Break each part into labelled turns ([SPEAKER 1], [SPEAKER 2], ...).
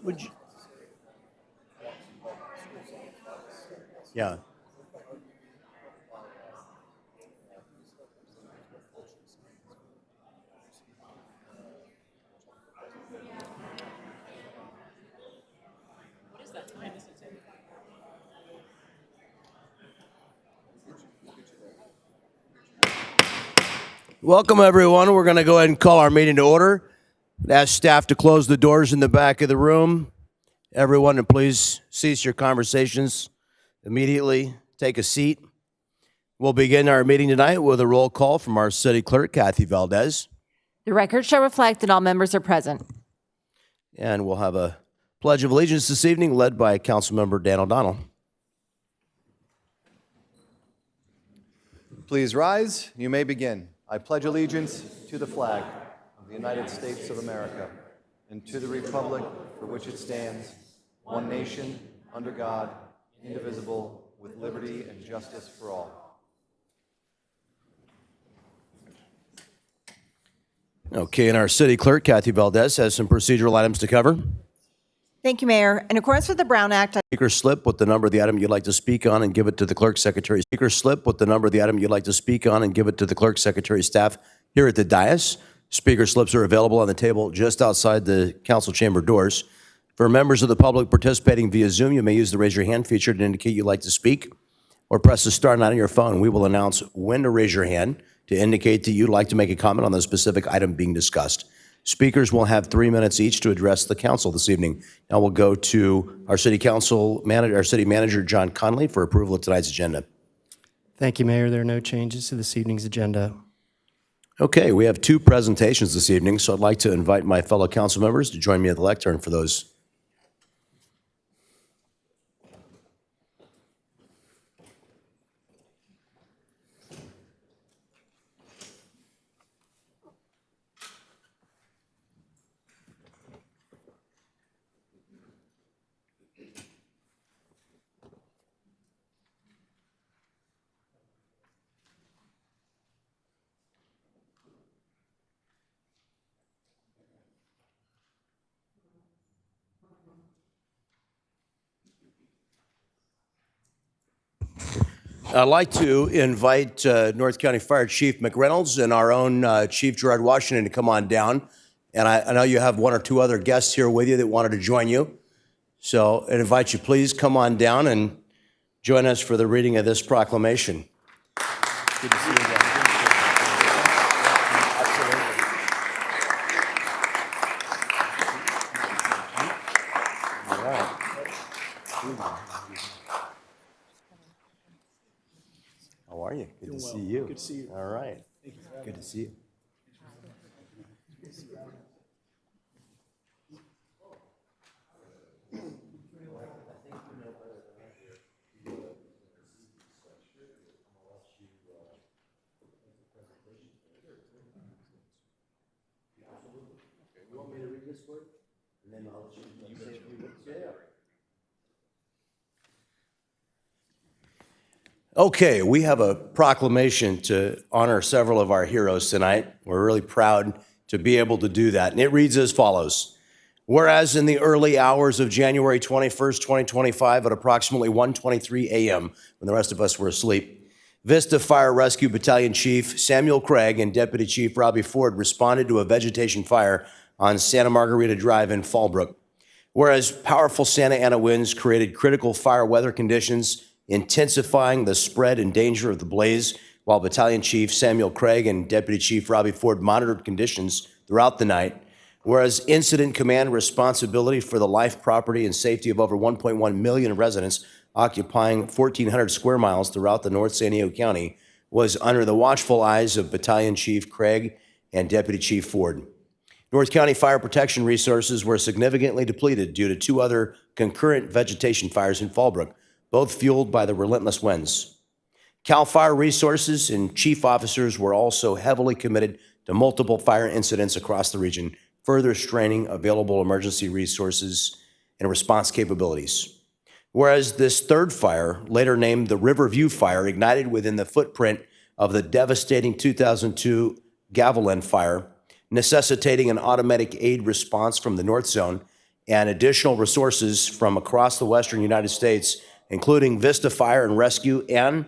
[SPEAKER 1] Would you? Yeah. Welcome, everyone. We're going to go ahead and call our meeting to order. Ask staff to close the doors in the back of the room. Everyone, and please cease your conversations immediately. Take a seat. We'll begin our meeting tonight with a roll call from our city clerk, Kathy Valdez.
[SPEAKER 2] The record shall reflect that all members are present.
[SPEAKER 1] And we'll have a Pledge of Allegiance this evening led by Councilmember Dan O'Donnell.
[SPEAKER 3] Please rise. You may begin. I pledge allegiance to the flag of the United States of America and to the republic for which it stands, one nation, under God, indivisible, with liberty and justice for all.
[SPEAKER 1] Okay, and our city clerk, Kathy Valdez, has some procedural items to cover.
[SPEAKER 4] Thank you, Mayor. In accordance with the Brown Act,
[SPEAKER 1] Speaker slip with the number of the item you'd like to speak on and give it to the clerk secretary. Speaker slip with the number of the item you'd like to speak on and give it to the clerk secretary staff here at the dais. Speaker slips are available on the table just outside the council chamber doors. For members of the public participating via Zoom, you may use the raise your hand feature to indicate you'd like to speak, or press the star 9 on your phone. We will announce when to raise your hand to indicate that you'd like to make a comment on the specific item being discussed. Speakers will have 3 minutes each to address the council this evening. Now we'll go to our city manager, John Conley, for approval of tonight's agenda.
[SPEAKER 5] Thank you, Mayor. There are no changes to this evening's agenda.
[SPEAKER 1] Okay, we have 2 presentations this evening, so I'd like to invite my fellow council members to join me at the lectern for those. I'd like to invite North County Fire Chief McReynolds and our own Chief Gerard Washington to come on down. And I know you have 1 or 2 other guests here with you that wanted to join you. So I invite you, please come on down and join us for the reading of this proclamation. Good to see you again. All right. How are you? Good to see you. Good to see you. All right. Good to see you. You want me to read this word? And then I'll let you say a few words. Yeah. Okay, we have a proclamation to honor several of our heroes tonight. We're really proud to be able to do that. And it reads as follows. Whereas in the early hours of January 21st, 2025 at approximately 1:23 a.m., when the rest of us were asleep, Vista Fire Rescue Battalion Chief Samuel Craig and Deputy Chief Robbie Ford responded to a vegetation fire on Santa Margarita Drive in Fallbrook. Whereas powerful Santa Ana winds created critical fire weather conditions, intensifying the spread and danger of the blaze, while Battalion Chief Samuel Craig and Deputy Chief Robbie Ford monitored conditions throughout the night. Whereas incident command responsibility for the life, property, and safety of over 1.1 million residents occupying 1,400 square miles throughout the North San Diego County was under the watchful eyes of Battalion Chief Craig and Deputy Chief Ford. North County fire protection resources were significantly depleted due to 2 other concurrent vegetation fires in Fallbrook, both fueled by the relentless winds. CAL FIRE resources and chief officers were also heavily committed to multiple fire incidents across the region, further straining available emergency resources and response capabilities. Whereas this 3rd fire, later named the Riverview Fire, ignited within the footprint of the devastating 2002 Gavilan Fire, necessitating an automatic aid response from the North Zone and additional resources from across the western United States, including Vista Fire and Rescue, and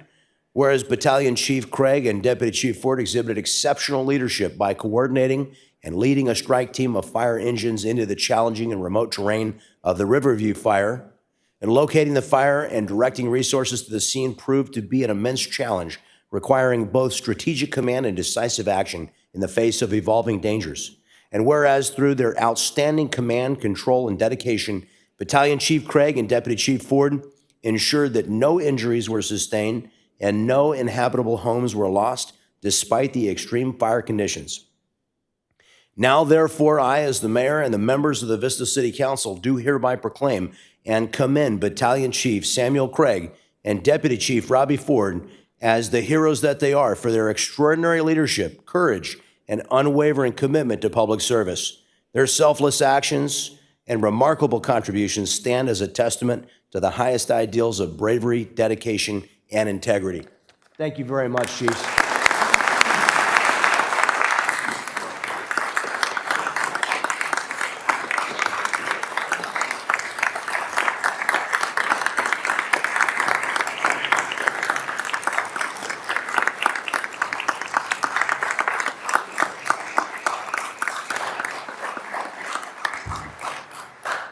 [SPEAKER 1] whereas Battalion Chief Craig and Deputy Chief Ford exhibited exceptional leadership by coordinating and leading a strike team of fire engines into the challenging and remote terrain of the Riverview Fire, and locating the fire and directing resources to the scene proved to be an immense challenge, requiring both strategic command and decisive action in the face of evolving dangers. And whereas through their outstanding command, control, and dedication, Battalion Chief Craig and Deputy Chief Ford ensured that no injuries were sustained and no inhabitable homes were lost despite the extreme fire conditions. Now, therefore, I, as the mayor and the members of the Vista City Council, do hereby proclaim and commend Battalion Chief Samuel Craig and Deputy Chief Robbie Ford as the heroes that they are for their extraordinary leadership, courage, and unwavering commitment to public service. Their selfless actions and remarkable contributions stand as a testament to the highest ideals of bravery, dedication, and integrity. Thank you very much, Chiefs.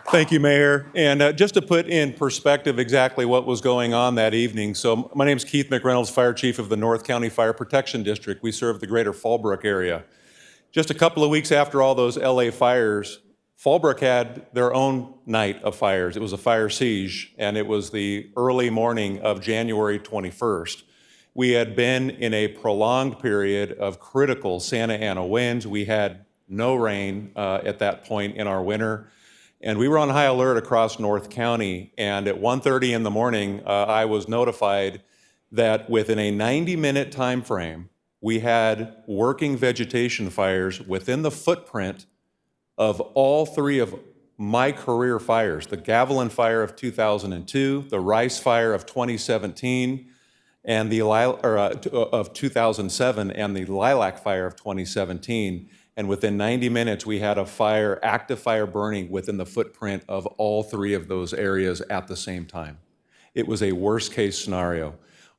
[SPEAKER 6] Thank you, Mayor. And just to put in perspective exactly what was going on that evening, so my name is Keith McReynolds, Fire Chief of the North County Fire Protection District. We serve the greater Fallbrook area. Just a couple of weeks after all those LA fires, Fallbrook had their own night of fires. It was a fire siege, and it was the early morning of January 21st. We had been in a prolonged period of critical Santa Ana winds. We had no rain at that point in our winter. And we were on high alert across North County, and at 1:30 in the morning, I was notified that within a 90-minute time frame, we had working vegetation fires within the footprint of all three of my career fires: the Gavilan Fire of 2002, the Rice Fire of 2017, and of 2007, and the Lilac Fire of 2017. And within 90 minutes, we had a fire, active fire burning within the footprint of all three of those areas at the same time. It was a worst-case scenario.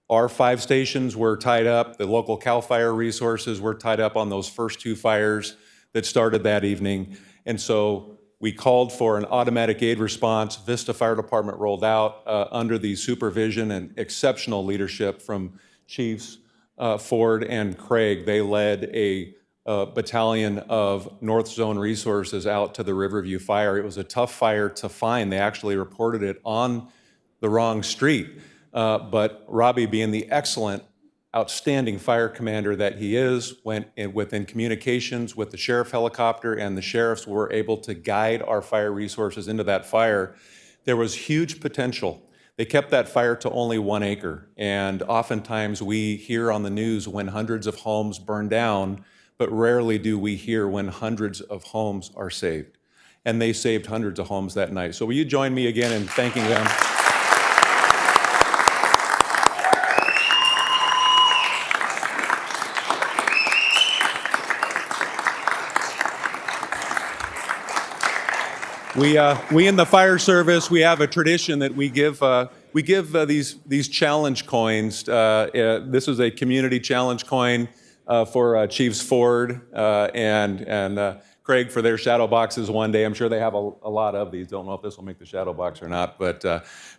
[SPEAKER 6] Our 5 stations were tied up. The local CAL FIRE resources were tied up on those first 2 fires that started that evening. And so we called for an automatic aid response. Vista Fire Department rolled out under the supervision and exceptional leadership from Chiefs Ford and Craig. They led a battalion of North Zone resources out to the Riverview Fire. It was a tough fire to find. They actually reported it on the wrong street. But Robbie, being the excellent, outstanding fire commander that he is, went within communications with the sheriff helicopter, and the sheriffs were able to guide our fire resources into that fire. There was huge potential. They kept that fire to only 1 acre. And oftentimes we hear on the news when hundreds of homes burn down, but rarely do we hear when hundreds of homes are saved. And they saved hundreds of homes that night. So will you join me again in thanking them? We in the fire service, we have a tradition that we give these challenge coins. This is a community challenge coin for Chiefs Ford and Craig for their shadow boxes one day. I'm sure they have a lot of these. Don't know if this will make the shadow box or not, but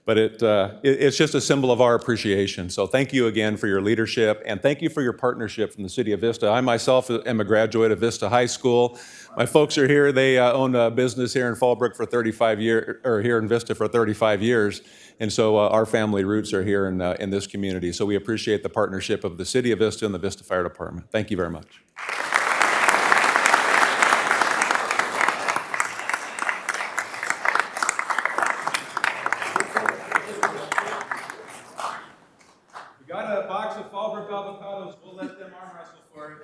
[SPEAKER 6] it's just a symbol of our appreciation. So thank you again for your leadership, and thank you for your partnership from the City of Vista. I myself am a graduate of Vista High School. My folks are here. They own a business here in Fallbrook for 35 years, or here in Vista for 35 years. And so our family roots are here in this community. So we appreciate the partnership of the City of Vista and the Vista Fire Department. Thank you very much. We got a box of Fallbrook avocados. We'll let them arm wrestle for it.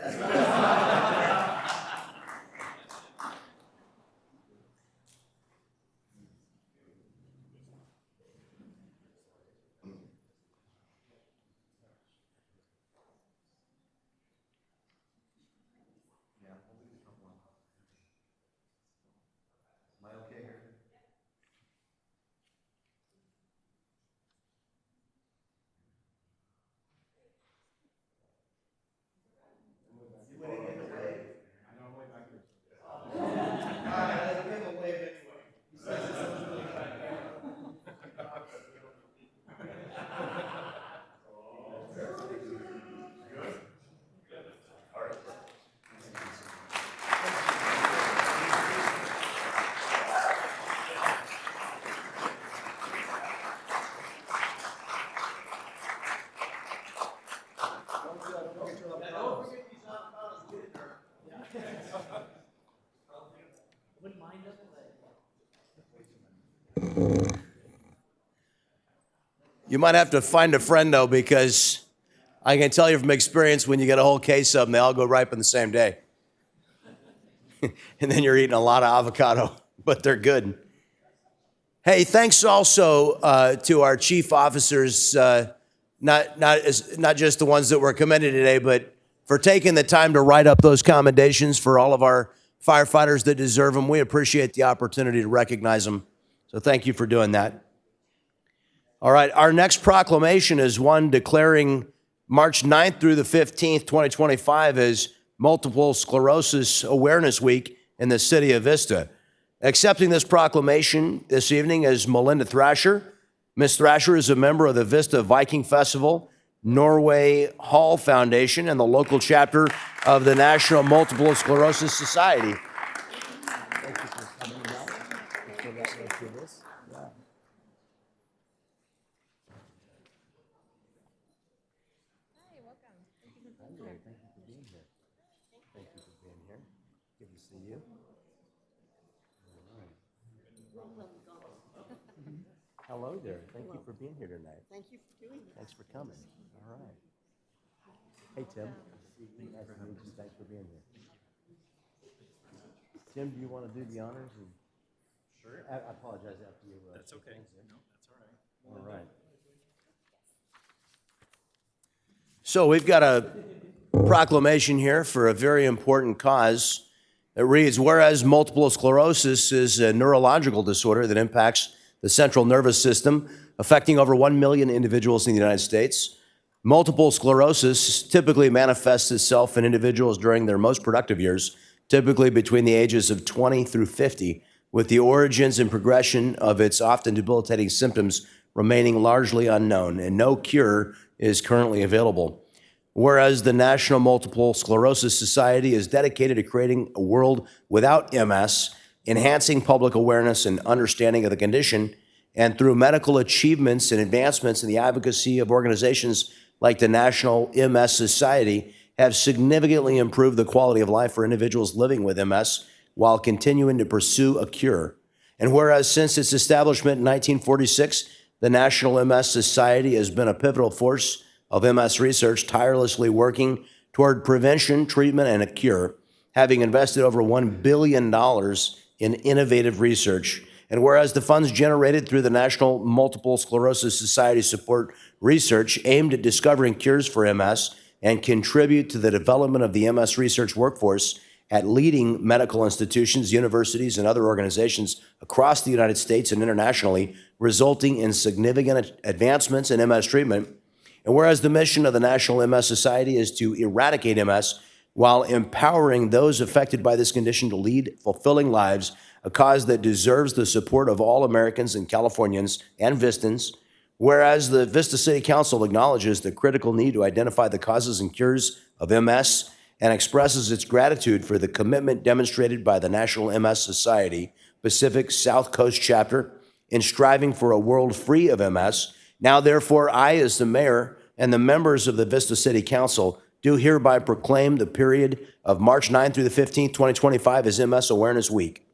[SPEAKER 1] You might have to find a friend, though, because I can tell you from experience when you get a whole case of them, they all go ripe on the same day. And then you're eating a lot of avocado, but they're good. Hey, thanks also to our chief officers, not just the ones that were commended today, but for taking the time to write up those commendations for all of our firefighters that deserve them. We appreciate the opportunity to recognize them. So thank you for doing that. All right, our next proclamation is one declaring March 9th through the 15th, 2025 as Multiple Sclerosis Awareness Week in the city of Vista. Accepting this proclamation this evening is Melinda Thrasher. Ms. Thrasher is a member of the Vista Viking Festival, Norway Hall Foundation, and the local chapter of the National Multiple Sclerosis Society. Thank you for coming out. Good to see you. Hello there. Thank you for being here tonight. Thank you for doing that. Thanks for coming. All right. Hey, Tim. Nice to meet you. Thanks for being here. Tim, do you want to do the honors? Sure. I apologize after you. That's okay. No, that's all right. All right. So we've got a proclamation here for a very important cause. It reads, whereas multiple sclerosis is a neurological disorder that impacts the central nervous system, affecting over 1 million individuals in the United States. Multiple sclerosis typically manifests itself in individuals during their most productive years, typically between the ages of 20 through 50, with the origins and progression of its often debilitating symptoms remaining largely unknown, and no cure is currently available. Whereas the National Multiple Sclerosis Society is dedicated to creating a world without MS, enhancing public awareness and understanding of the condition, and through medical achievements and advancements in the advocacy of organizations like the National MS Society, have significantly improved the quality of life for individuals living with MS while continuing to pursue a cure. And whereas since its establishment in 1946, the National MS Society has been a pivotal force of MS research, tirelessly working toward prevention, treatment, and a cure, having invested over $1 billion in innovative research. And whereas the funds generated through the National Multiple Sclerosis Society support research aimed at discovering cures for MS and contribute to the development of the MS research workforce at leading medical institutions, universities, and other organizations across the United States and internationally, resulting in significant advancements in MS treatment. And whereas the mission of the National MS Society is to eradicate MS while empowering those affected by this condition to lead fulfilling lives, a cause that deserves the support of all Americans and Californians and Vistans. Whereas the Vista City Council acknowledges the critical need to identify the causes and cures of MS and expresses its gratitude for the commitment demonstrated by the National MS Society Pacific South Coast Chapter in striving for a world free of MS. Now, therefore, I, as the mayor and the members of the Vista City Council, do hereby proclaim the period of March 9 through the 15th, 2025 as MS Awareness Week.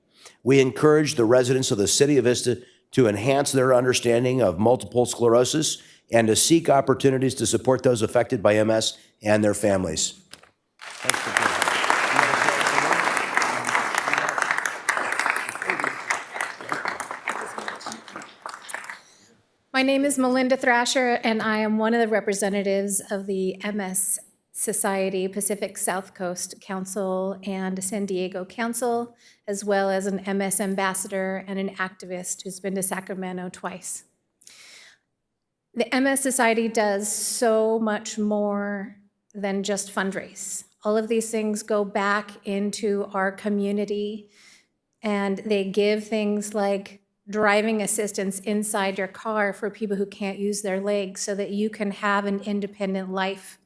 [SPEAKER 1] We encourage the residents of the city of Vista to enhance their understanding of multiple sclerosis and to seek opportunities to support those affected by MS and their families. Thanks for being here.
[SPEAKER 7] My name is Melinda Thrasher, and I am one of the representatives of the MS Society Pacific South Coast Council and San Diego Council, as well as an MS ambassador and an activist who's been to Sacramento twice. The MS Society does so much more than just fundraise. All of these things go back into our community, and they give things like driving assistance inside your car for people who can't use their legs so that you can have an independent life.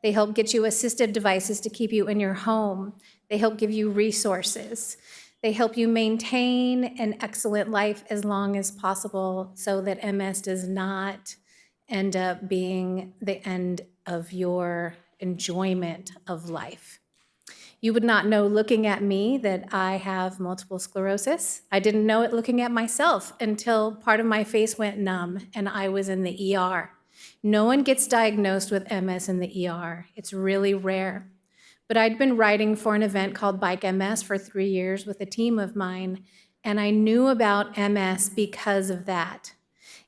[SPEAKER 7] They help get you assistive devices to keep you in your home. They help give you resources. They help you maintain an excellent life as long as possible so that MS does not end up being the end of your enjoyment of life. You would not know looking at me that I have multiple sclerosis. I didn't know it looking at myself until part of my face went numb and I was in the ER. No one gets diagnosed with MS in the ER. It's really rare. But I'd been writing for an event called Bike MS for 3 years with a team of mine, and I knew about MS because of that.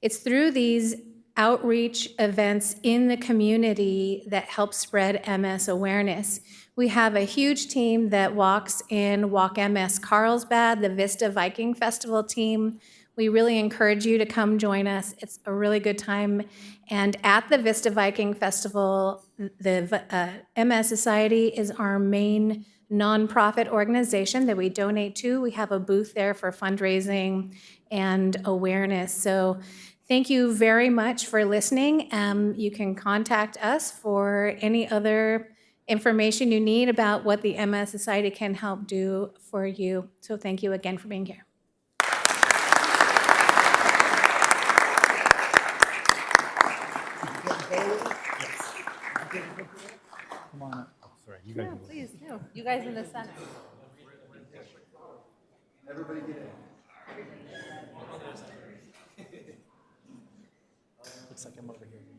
[SPEAKER 7] It's through these outreach events in the community that help spread MS awareness. We have a huge team that walks in Walk MS Carlsbad, the Vista Viking Festival team. We really encourage you to come join us. It's a really good time. And at the Vista Viking Festival, the MS Society is our main nonprofit organization that we donate to. We have a booth there for fundraising and awareness. So thank you very much for listening. You can contact us for any other information you need about what the MS Society can help do for you. So thank you again for being here.
[SPEAKER 2] Please do. You guys in the center.
[SPEAKER 5] Looks like I'm over here.